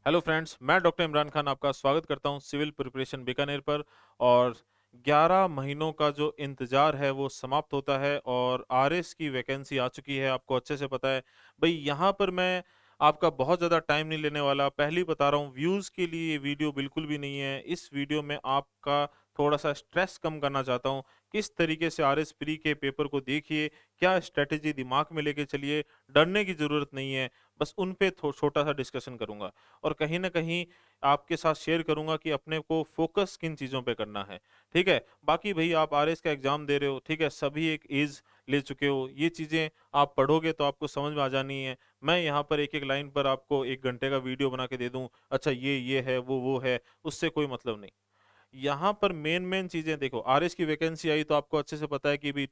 Hello friends, मैं doctor Imran Khan आपका स्वागत करता हूं सिविल प्रिपरेशन बीकानेर पर। और 11 महीनों का जो इंतज़ार है वो समाप्त होता है और आरएस की वैकेंसी आ चुकी है, आपको अच्छे से पता है। भई यहाँ पर मैं आपका बहुत ज़्यादा टाइम नहीं लेने वाला, पहले ही बता रहा हूँ, व्यूज़ के लिए ये वीडियो बिल्कुल भी नहीं है। इस वीडियो में आपका थोड़ा-सा स्ट्रेस कम करना चाहता हूँ। किस तरीके से आरएस प्री के पेपर को देखिए, क्या स्ट्रैटेजी दिमाग में लेके चलिए, डरने की ज़रूरत नहीं है, बस उन पे छोटा-सा डिस्कशन करूँगा। और कहीं न कहीं आपके साथ शेयर करूँगा कि अपने को फ़ोकस किन चीज़ों पे करना है, ठीक है? बाकी भई आप आरएस का एग्ज़ाम दे रहे हो, ठीक है? सभी एक ऐज ले चुके हो, ये चीज़ें आप पढ़ोगे तो आपको समझ में आ जानी है। मैं यहाँ पर एक-एक लाइन पर आपको 1 घंटे का वीडियो बना के दे दूँ, अच्छा ये है, वो है, उससे कोई मतलब नहीं। यहाँ पर मेन-मेन चीज़ें देखो, आरएस की वैकेंसी आई तो आपको अच्छे से पता है कि भई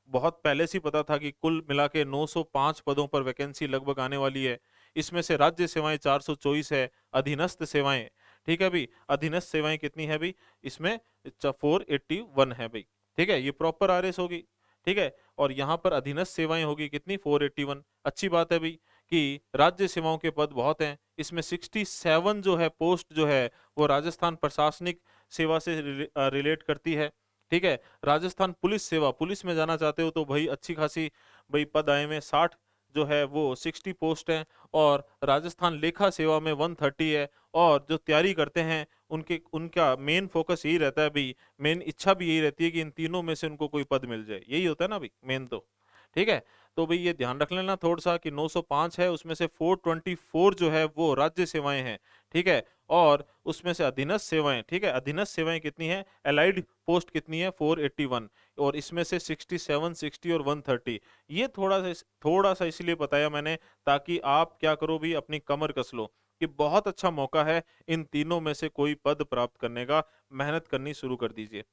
बहुत पहले से ही पता था कि कुल मिला के 905 पदों पर वैकेंसी लगभग आने वाली है। इसमें से राज्य सेवाएँ 424 है, अधीनस्थ सेवाएँ, ठीक है भई? अधीनस्थ सेवाएँ कितनी है भई? इसमें 481 है भई, ठीक है? ये प्रॉपर आरएस होगी, ठीक है? और यहाँ पर अधीनस्थ सेवाएँ होगी कितनी? 481। अच्छी बात है भई कि राज्य सेवाओं के पद बहुत हैं। इसमें 67 जो है पोस्ट जो है, वो राजस्थान प्रशासनिक सेवा से रिलेट करती है, ठीक है? राजस्थान पुलिस सेवा, पुलिस में जाना चाहते हो तो भई अच्छी खासी भई पद आए हुए हैं, 60 जो है वो 60 पोस्ट हैं। और राजस्थान लेखा सेवा में 130 है। और जो तैयारी करते हैं उनके उनका मेन फ़ोकस यही रहता है भई, मेन इच्छा भी यही रहती है कि इन तीनों में से उनको कोई पद मिल जाए, यही होता है ना भई मेन तो, ठीक है? तो भई ये ध्यान रख लेना थोड़ा-सा कि 905 है, उसमें से 424 जो है वो राज्य सेवाएँ हैं, ठीक है? और उसमें से अधीनस्थ सेवाएँ, ठीक है? अधीनस्थ सेवाएँ कितनी हैं? एलाइड पोस्ट कितनी है? 481। और इसमें से 67, 60 और 130। ये थोड़ा-सा इसलिए बताया मैंने ताकि आप क्या करो भई, अपनी कमर कस लो कि बहुत अच्छा मौका है इन तीनों में से कोई पद प्राप्त करने का, मेहनत करनी शुरू कर दीजिए।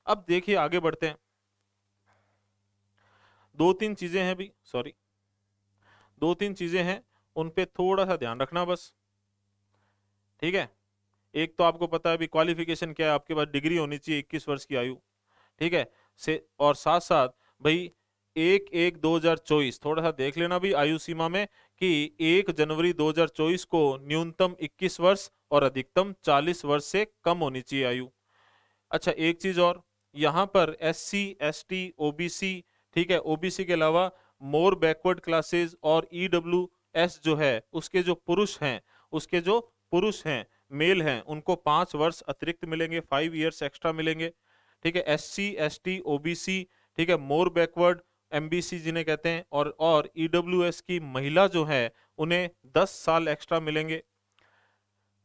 अब देखिए आगे बढ़ते हैं। 2-3 चीज़ें हैं भई, सॉरी, 2-3 चीज़ें हैं, उन पे थोड़ा-सा ध्यान रखना बस, ठीक है? एक तो आपको पता है अभी क्वालिफ़िकेशन क्या है, आपके पास डिग्री होनी चाहिए, 21 वर्ष की आयु, ठीक है? से और साथ-साथ भई 1-1-2024 थोड़ा-सा देख लेना भई आयु सीमा में कि 1 जनवरी 2024 को न्यूनतम 21 वर्ष और अधिकतम 40 वर्ष से कम होनी चाहिए आयु। अच्छा, एक चीज़ और, यहाँ पर एससी, एसटी, ओबीसी, ठीक है? ओबीसी के अलावा मोर बैकवर्ड क्लासेस और ईडब्ल्यूएस जो है, उसके जो पुरुष हैं, मेल हैं, उनको 5 वर्ष अतिरिक्त मिलेंगे, 5 इयर्स एक्स्ट्रा मिलेंगे, ठीक है? एससी, एसटी, ओबीसी, ठीक है? मोर बैकवर्ड, एमबीसी जिन्हें कहते हैं, और ईडब्ल्यूएस की महिला जो है, उन्हें 10 साल एक्स्ट्रा मिलेंगे।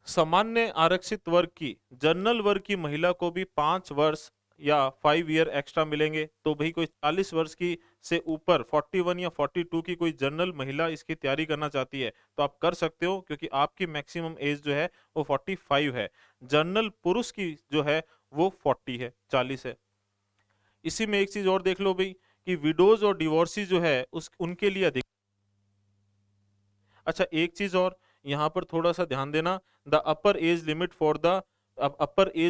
सामान्य आरक्षित वर्ग की, जनरल वर्ग की महिला को भी 5 वर्ष या 5 ईयर एक्स्ट्रा मिलेंगे। तो भई कोई 40 वर्ष की से ऊपर 41 या 42 की कोई जनरल महिला इसकी तैयारी करना चाहती है, तो आप कर सकते हो क्योंकि आपकी मैक्सिमम एज जो है वो 45 है। जनरल पुरुष की जो है वो 40 है, 40 है। इसी में एक चीज़ और देख लो भई कि विडोज़ और डिवोर्सी जो है उस उनके लिए अधिक। अच्छा, एक चीज़ और यहाँ पर थोड़ा-सा ध्यान देना, the upper age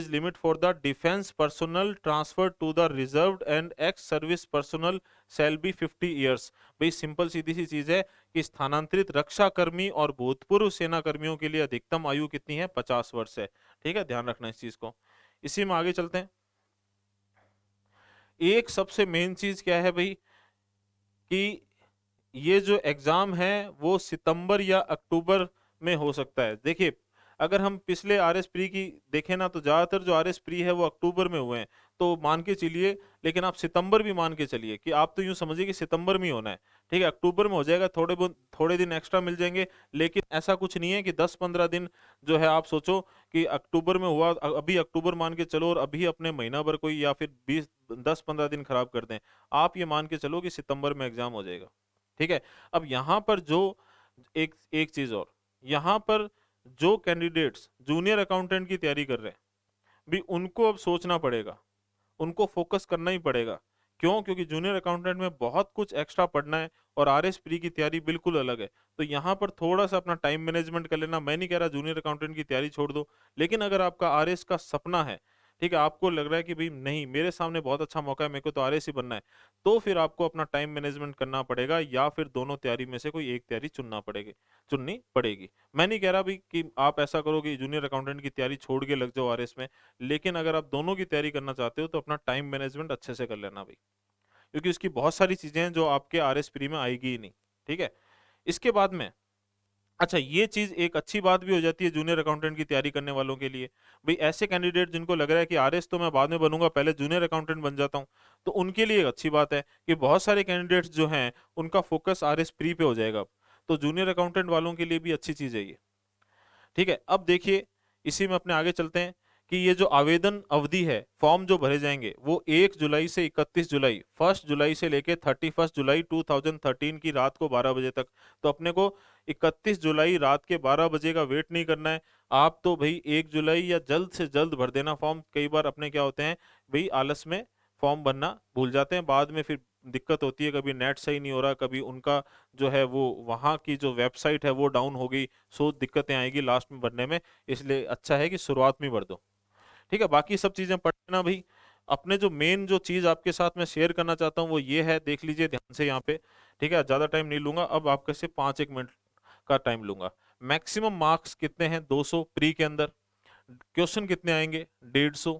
limit for the defence personnel transfer to the reserved and ex service personnel shall be 50 years. भई सिंपल सीधी-सी चीज़ है कि स्थानांतरित रक्षाकर्मी और भूतपूर्व सेना कर्मियों के लिए अधिकतम आयु कितनी है? 50 वर्ष है। ठीक है? ध्यान रखना इस चीज़ को। इसी में आगे चलते हैं। एक सबसे मेन चीज़ क्या है भई कि ये जो एग्ज़ाम है वो सितंबर या अक्टूबर में हो सकता है। देखिए, अगर हम पिछले आरएस प्री की देखें ना तो ज़्यादातर जो आरएस प्री है वो अक्टूबर में हुए हैं। तो मान के चलिए, लेकिन आप सितंबर भी मान के चलिए कि आप तो यूँ समझिए कि सितंबर में ही होना है। ठीक है? अक्टूबर में हो जाएगा, थोड़े दिन एक्स्ट्रा मिल जाएँगे, लेकिन ऐसा कुछ नहीं है कि 10-15 दिन जो है आप सोचो कि अक्टूबर में हुआ, अभी अक्टूबर मान के चलो और अभी अपने महीना भर कोई या फिर 20 10-15 दिन खराब कर दें। आप ये मान के चलो कि सितंबर में एग्ज़ाम हो जाएगा। ठीक है? अब यहाँ पर जो एक एक चीज़ और, यहाँ पर जो कैंडिडेट्स जूनियर अकाउंटेंट की तैयारी कर रहे हैं, भी उनको अब सोचना पड़ेगा, उनको फ़ोकस करना ही पड़ेगा। क्यों? क्योंकि जूनियर अकाउंटेंट में बहुत कुछ एक्स्ट्रा पढ़ना है और आरएस प्री की तैयारी बिल्कुल अलग है। तो यहाँ पर थोड़ा-सा अपना टाइम मैनेजमेंट कर लेना। मैं नहीं कह रहा जूनियर अकाउंटेंट की तैयारी छोड़ दो, लेकिन अगर आपका आरएस का सपना है, ठीक है, आपको लग रहा है कि भाई नहीं, मेरे सामने बहुत अच्छा मौका है, मेरे को तो आरएस ही बनना है, तो फिर आपको अपना टाइम मैनेजमेंट करना पड़ेगा, या फिर दोनों तैयारी में से कोई एक तैयारी चुननी पड़ेगी। मैं नहीं कह रहा भाई कि आप ऐसा करो कि जूनियर अकाउंटेंट की तैयारी छोड़ के लग जाओ आरएस में, लेकिन अगर आप दोनों की तैयारी करना चाहते हो तो अपना टाइम मैनेजमेंट अच्छे से कर लेना भाई, क्योंकि उसकी बहुत सारी चीजें हैं जो आपके आरएस प्री में आएगी ही नहीं। ठीक है, इसके बाद में अच्छा, ये चीज एक अच्छी बात भी हो जाती है जूनियर अकाउंटेंट की तैयारी करने वालों के लिए। भाई ऐसे कैंडिडेट जिनको लग रहा है कि आरएस तो मैं बाद में बनूंगा, पहले जूनियर अकाउंटेंट बन जाता हूँ, तो उनके लिए एक अच्छी बात है कि बहुत सारे कैंडिडेट्स जो हैं उनका फोकस आरएस प्री पे हो जाएगा अब। तो जूनियर अकाउंटेंट वालों के लिए भी अच्छी चीज है ये। ठीक है, अब देखिए, इसी में अपने आगे चलते हैं कि ये जो आवेदन अवधि है, फॉर्म जो भरे जाएंगे वो 1 जुलाई से 31 जुलाई, 1 जुलाई से लेके 31 जुलाई 2013 की रात को 12 बजे तक। तो अपने को 31 जुलाई रात के 12 बजे का वेट नहीं करना है। आप तो भाई 1 जुलाई या जल्द से जल्द भर देना फॉर्म। कई बार अपने क्या होते हैं भाई, आलस में फॉर्म भरना भूल जाते हैं, बाद में फिर दिक्कत होती है, कभी नेट सही नहीं हो रहा, कभी उनका जो है वो वहाँ की जो वेबसाइट है वो डाउन हो गई, सो दिक्कतें आएगी लास्ट में भरने में। इसलिए अच्छा है कि शुरुआत में ही भर दो। ठीक है, बाकी सब चीजें पढ़ लेना भाई। अपने जो मेन जो चीज आपके साथ में शेयर करना चाहता हूँ वो ये है, देख लीजिए ध्यान से यहाँ पे। ठीक है, ज्यादा टाइम नहीं लूंगा, अब आपके से 5-1 मिनट का टाइम लूंगा। मैक्सिमम मार्क्स कितने हैं? 200 प्री के अंदर। क्वेश्चन कितने आएंगे? 150।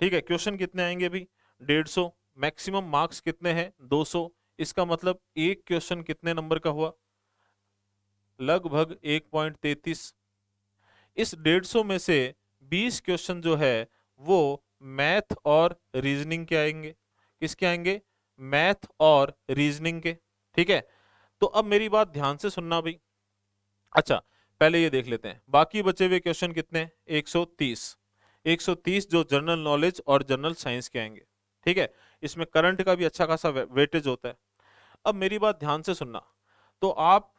ठीक है, क्वेश्चन कितने आएंगे भी? 150। मैक्सिमम मार्क्स कितने हैं? 200। इसका मतलब एक क्वेश्चन कितने नंबर का हुआ? लगभग 1.33। इस 150 में से 20 क्वेश्चन जो है वो मैथ और रीजनिंग के आएंगे। किसके आएंगे? मैथ और रीजनिंग के। ठीक है, तो अब मेरी बात ध्यान से सुनना भाई। अच्छा, पहले ये देख लेते हैं बाकी बचे हुए क्वेश्चन कितने हैं। 130। 130 जो जनरल नॉलेज और जनरल साइंस के आएंगे। ठीक है, इसमें करंट का भी अच्छा खासा वेटेज होता है। अब मेरी बात ध्यान से सुनना। तो आप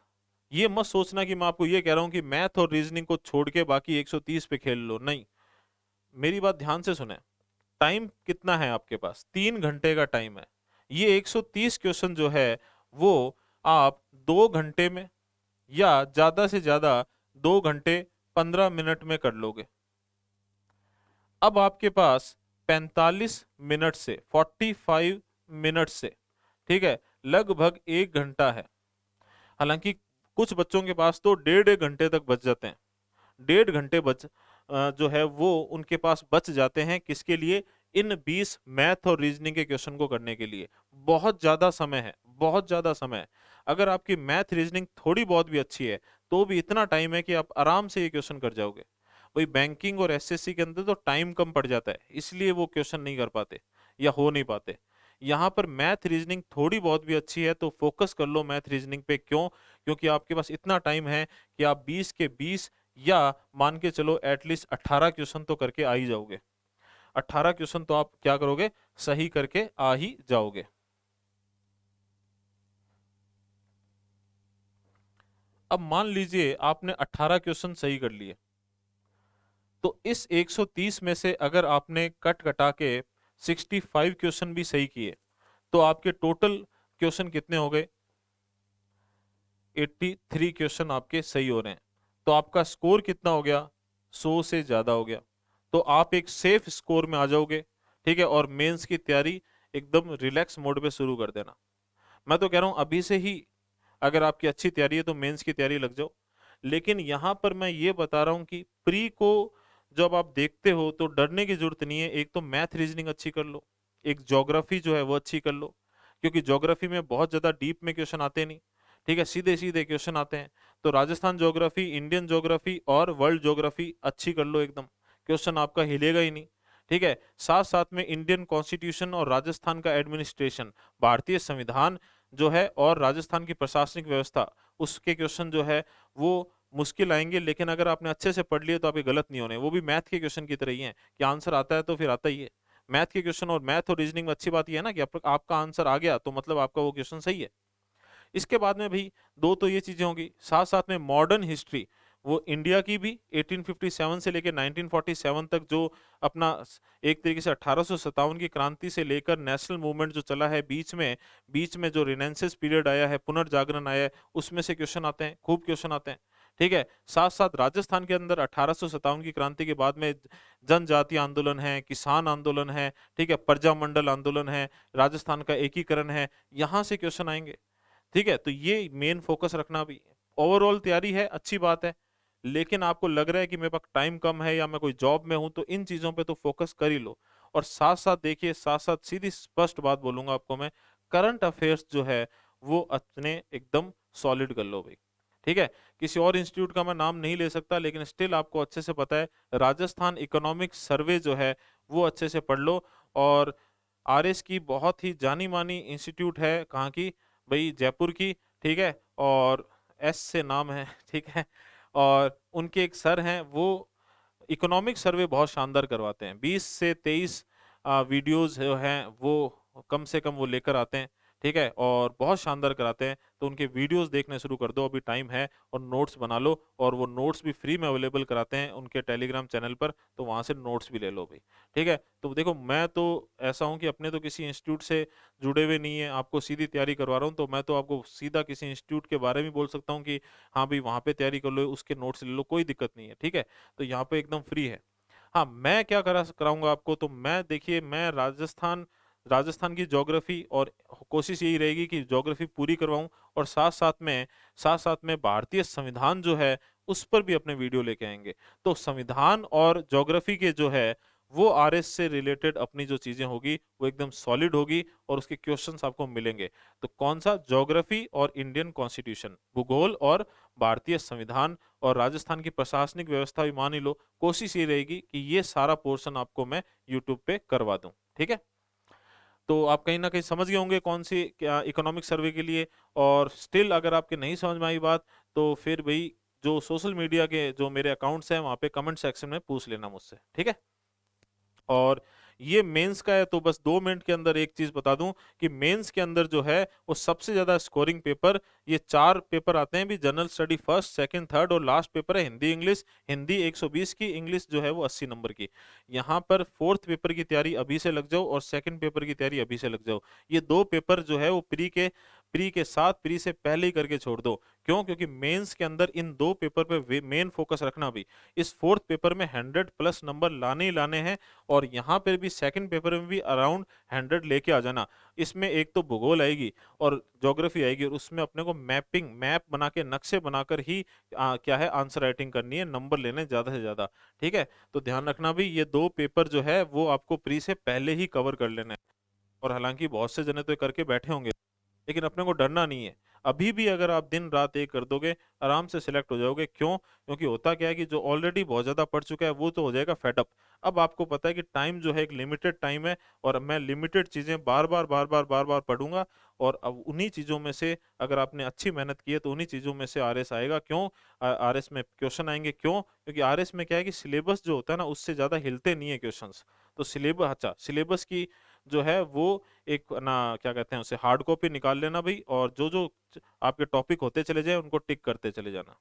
ये मत सोचना कि मैं आपको ये कह रहा हूं कि मैथ और रीजनिंग को छोड़ के बाकी 130 पे खेल लो, नहीं। मेरी बात ध्यान से सुने। टाइम कितना है आपके पास? 3 घंटे का टाइम है। ये 130 क्वेश्चन जो है वो आप 2 घंटे में या ज्यादा से ज्यादा 2 घंटे 15 मिनट में कर लोगे। अब आपके पास 45 मिनट से 45 मिनट से, ठीक है, लगभग 1 घंटा है। हालांकि कुछ बच्चों के पास तो 1.5 घंटे तक बच जाते हैं। 1.5 घंटे जो है वो उनके पास बच जाते हैं, किसके लिए? इन 20 मैथ और रीजनिंग के क्वेश्चन को करने के लिए। बहुत ज्यादा समय है, बहुत ज्यादा समय है। अगर आपकी मैथ रीजनिंग थोड़ी बहुत भी अच्छी है तो भी इतना टाइम है कि आप आराम से ये क्वेश्चन कर जाओगे। वही बैंकिंग और एसएससी के अंदर तो टाइम कम पड़ जाता है, इसलिए वो क्वेश्चन नहीं कर पाते या हो नहीं पाते। यहाँ पर मैथ रीजनिंग थोड़ी बहुत भी अच्छी है तो फोकस कर लो मैथ रीजनिंग पे। क्यों? क्योंकि आपके पास इतना टाइम है कि आप 20 के 20 या मान के चलो एटलीस्ट 18 क्वेश्चन तो करके आ ही जाओगे। 18 क्वेश्चन तो आप क्या करोगे? सही करके आ ही जाओगे। अब मान लीजिए आपने 18 क्वेश्चन सही कर लिए, तो इस 130 में से अगर आपने कट कटा के 65 क्वेश्चन भी सही किए तो आपके टोटल क्वेश्चन कितने हो गए? 83 क्वेश्चन आपके सही हो रहे हैं। तो आपका स्कोर कितना हो गया? 100 से ज्यादा हो गया। तो आप एक सेफ स्कोर में आ जाओगे। ठीक है, और मेंस की तैयारी एकदम रिलैक्स मोड पे शुरू कर देना। मैं तो कह रहा हूं अभी से ही अगर आपकी अच्छी तैयारी है तो मेंस की तैयारी लग जाओ। लेकिन यहाँ पर मैं ये बता रहा हूँ कि प्री को जब आप देखते हो तो डरने की जरूरत नहीं है। एक तो मैथ रीजनिंग अच्छी कर लो, एक ज्योग्राफी जो है वो अच्छी कर लो, क्योंकि ज्योग्राफी में बहुत ज्यादा डीप में क्वेश्चन आते नहीं। ठीक है, सीधे सीधे क्वेश्चन आते हैं। तो राजस्थान ज्योग्राफी, इंडियन ज्योग्राफी और वर्ल्ड ज्योग्राफी अच्छी कर लो एकदम, क्वेश्चन आपका हिलेगा ही नहीं। ठीक है, साथ साथ में इंडियन कॉन्स्टिट्यूशन और राजस्थान का एडमिनिस्ट्रेशन, भारतीय संविधान जो है और राजस्थान की प्रशासनिक व्यवस्था, उसके क्वेश्चन जो है वो मुश्किल आएंगे। लेकिन अगर आपने अच्छे से पढ़ लिए तो आपके गलत नहीं होने। वो भी मैथ के क्वेश्चन की तरह ही है कि आंसर आता है तो फिर आता ही है। मैथ के क्वेश्चन और मैथ और रीजनिंग में अच्छी बात यह है ना कि आपका आंसर आ गया तो मतलब आपका वो क्वेश्चन सही है। इसके बाद में भी दो तो ये चीजें होंगी, साथ साथ में मॉडर्न हिस्ट्री, वो इंडिया की भी 1857 से लेकर 1947 तक जो अपना एक तरीके से 1857 की क्रांति से लेकर नेशनल मूवमेंट जो चला है, बीच में जो रिनेंसेस पीरियड आया है, पुनर्जागरण आया है, उसमें से क्वेश्चन आते हैं, खूब क्वेश्चन आते हैं। ठीक है? साथ-साथ राजस्थान के अंदर 1857 की क्रांति के बाद में जनजातीय आंदोलन है, किसान आंदोलन है, ठीक है? प्रजामंडल आंदोलन है, राजस्थान का एकीकरण है, यहाँ से क्वेश्चन आएँगे। ठीक है? तो ये मेन फ़ोकस रखना भी ओवरऑल तैयारी है, अच्छी बात है। लेकिन आपको लग रहा है कि मेरे पास टाइम कम है या मैं कोई जॉब में हूँ, तो इन चीज़ों पे तो फ़ोकस कर ही लो। और साथ-साथ देखिए, साथ-साथ सीधी स्पष्ट बात बोलूँगा आपको मैं, करंट अफ़ेयर्स जो है, वो अपने एकदम सॉलिड कर लो भई। ठीक है? किसी और इंस्टीट्यूट का मैं नाम नहीं ले सकता, लेकिन स्टिल आपको अच्छे से पता है, राजस्थान इकोनॉमिक सर्वे जो है, वो अच्छे से पढ़ लो। और आरएस की बहुत ही जानी-मानी इंस्टीट्यूट है, कहाँ की? भई जयपुर की, ठीक है? और एस से नाम है, ठीक है? और उनके एक सर हैं, वो इकोनॉमिक सर्वे बहुत शानदार करवाते हैं। 20 से 23 वीडियोज़ जो हैं, वो कम से कम वो लेकर आते हैं, ठीक है? और बहुत शानदार कराते हैं, तो उनके वीडियोज़ देखने शुरू कर दो, अभी टाइम है, और नोट्स बना लो। और वो नोट्स भी फ्री में अवेलेबल कराते हैं उनके टेलीग्राम चैनल पर, तो वहाँ से नोट्स भी ले लो भई, ठीक है? तो देखो, मैं तो ऐसा हूँ कि अपने तो किसी इंस्टीट्यूट से जुड़े हुए नहीं हैं, आपको सीधी तैयारी करवा रहा हूँ, तो मैं तो आपको सीधा किसी इंस्टीट्यूट के बारे में बोल सकता हूँ कि हाँ भई, वहाँ पे तैयारी कर लो, उसके नोट्स ले लो, कोई दिक्कत नहीं है, ठीक है? तो यहाँ पे एकदम फ्री है। हाँ, मैं क्या कराऊँगा आपको, तो मैं देखिए, मैं राजस्थान राजस्थान की ज्योग्राफ़ी, और कोशिश यही रहेगी कि ज्योग्राफ़ी पूरी करवाऊँ, और साथ-साथ में भारतीय संविधान जो है, उस पर भी अपने वीडियो लेके आएँगे। तो संविधान और ज्योग्राफ़ी के जो है, वो आरएस से रिलेटेड अपनी जो चीज़ें होगी, वो एकदम सॉलिड होगी, और उसके क्वेश्चन्स आपको मिलेंगे। तो कौन-सा? ज्योग्राफ़ी और इंडियन कॉन्स्टिट्यूशन, भूगोल और भारतीय संविधान, और राजस्थान की प्रशासनिक व्यवस्था भी मान ही लो। कोशिश ये रहेगी कि ये सारा पोर्शन आपको मैं यूट्यूब पे करवा दूँ, ठीक है? तो आप कहीं न कहीं समझ गए होंगे कौन-सी क्या इकोनॉमिक सर्वे के लिए। और स्टिल अगर आपके नहीं समझ में आई बात, तो फिर भई जो सोशल मीडिया के जो मेरे अकाउंट्स हैं, वहाँ पे कमेंट सेक्शन में पूछ लेना मुझसे, ठीक है? और ये मेंस का है, तो बस 2 मिनट के अंदर एक चीज़ बता दूँ कि मेंस के अंदर जो है, वो सबसे ज़्यादा स्कोरिंग पेपर, ये 4 पेपर आते हैं भी, general study first, second, third, और लास्ट पेपर है हिंदी इंग्लिश। हिंदी 120 की, इंग्लिश जो है वो 80 नंबर की। यहाँ पर 4th पेपर की तैयारी अभी से लग जाओ, और सेकंड पेपर की तैयारी अभी से लग जाओ। ये 2 पेपर जो है वो प्री के साथ, प्री से पहले ही करके छोड़ दो। क्यों? क्योंकि मेंस के अंदर इन 2 पेपर पे मेन फोकस रखना भी। इस 4th पेपर में 100 प्लस नंबर लाने ही लाने हैं, और यहाँ पर भी सेकंड पेपर में भी अराउंड 100 लेके आ जाना। इसमें एक तो भूगोल आएगी, और ज्योग्राफी आएगी, और उसमें अपने को मैप बना के, नक्शे बनाकर ही क्या है, आंसर राइटिंग करनी है, नंबर लेने ज़्यादा से ज़्यादा, ठीक है? तो ध्यान रखना भी, ये 2 पेपर जो है, वो आपको प्री से पहले ही कवर कर लेना है। और हालाँकि बहुत से जने तो ये करके बैठे होंगे। लेकिन अपने को डरना नहीं है। अभी भी अगर आप दिन-रात एक कर दोगे, आराम से सिलेक्ट हो जाओगे। क्यों? क्योंकि होता क्या है कि जो ऑलरेडी बहुत ज़्यादा पढ़ चुका है, वो तो हो जाएगा फेड अप। अब आपको पता है कि टाइम जो है, एक लिमिटेड टाइम है, और मैं लिमिटेड चीज़ें बार-बार पढ़ूँगा, और अब उन्हीं चीज़ों में से अगर आपने अच्छी मेहनत की है, तो उन्हीं चीज़ों में से आरएस आएगा। क्यों? आरएस में क्वेश्चन आएँगे, क्यों? क्योंकि आरएस में क्या है कि सिलेबस जो होता है ना, उससे ज़्यादा हिलते नहीं है क्वेश्चन्स। तो सिलेबस की जो है वो एक ना, क्या कहते हैं उसे, हार्ड कॉपी निकाल लेना भई, और जो-जो आपके टॉपिक होते चले जाएँ, उनको टिक करते चले जाना।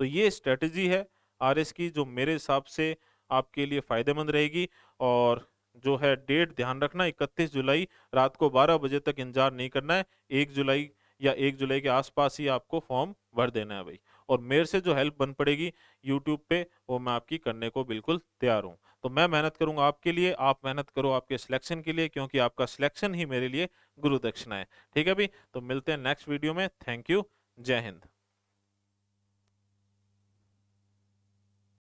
तो ये स्ट्रैटेजी है आरएस की, जो मेरे हिसाब से आपके लिए फ़ायदेमंद रहेगी। और जो है, डेट ध्यान रखना, 31 जुलाई रात को 12 बजे तक इंतज़ार नहीं करना है। 1 जुलाई या 1 जुलाई के आस-पास ही आपको फॉर्म भर देना है भई। और मेरे से जो हेल्प बन पड़ेगी यूट्यूब पे, वो मैं आपकी करने को बिल्कुल तैयार हूँ। तो मैं मेहनत करूँगा आपके लिए, आप मेहनत करो आपके सिलेक्शन के लिए, क्योंकि आपका सिलेक्शन ही मेरे लिए गुरु दक्षिणा है। ठीक है भई? तो मिलते हैं नेक्स्ट वीडियो में। Thank you. जय हिंद।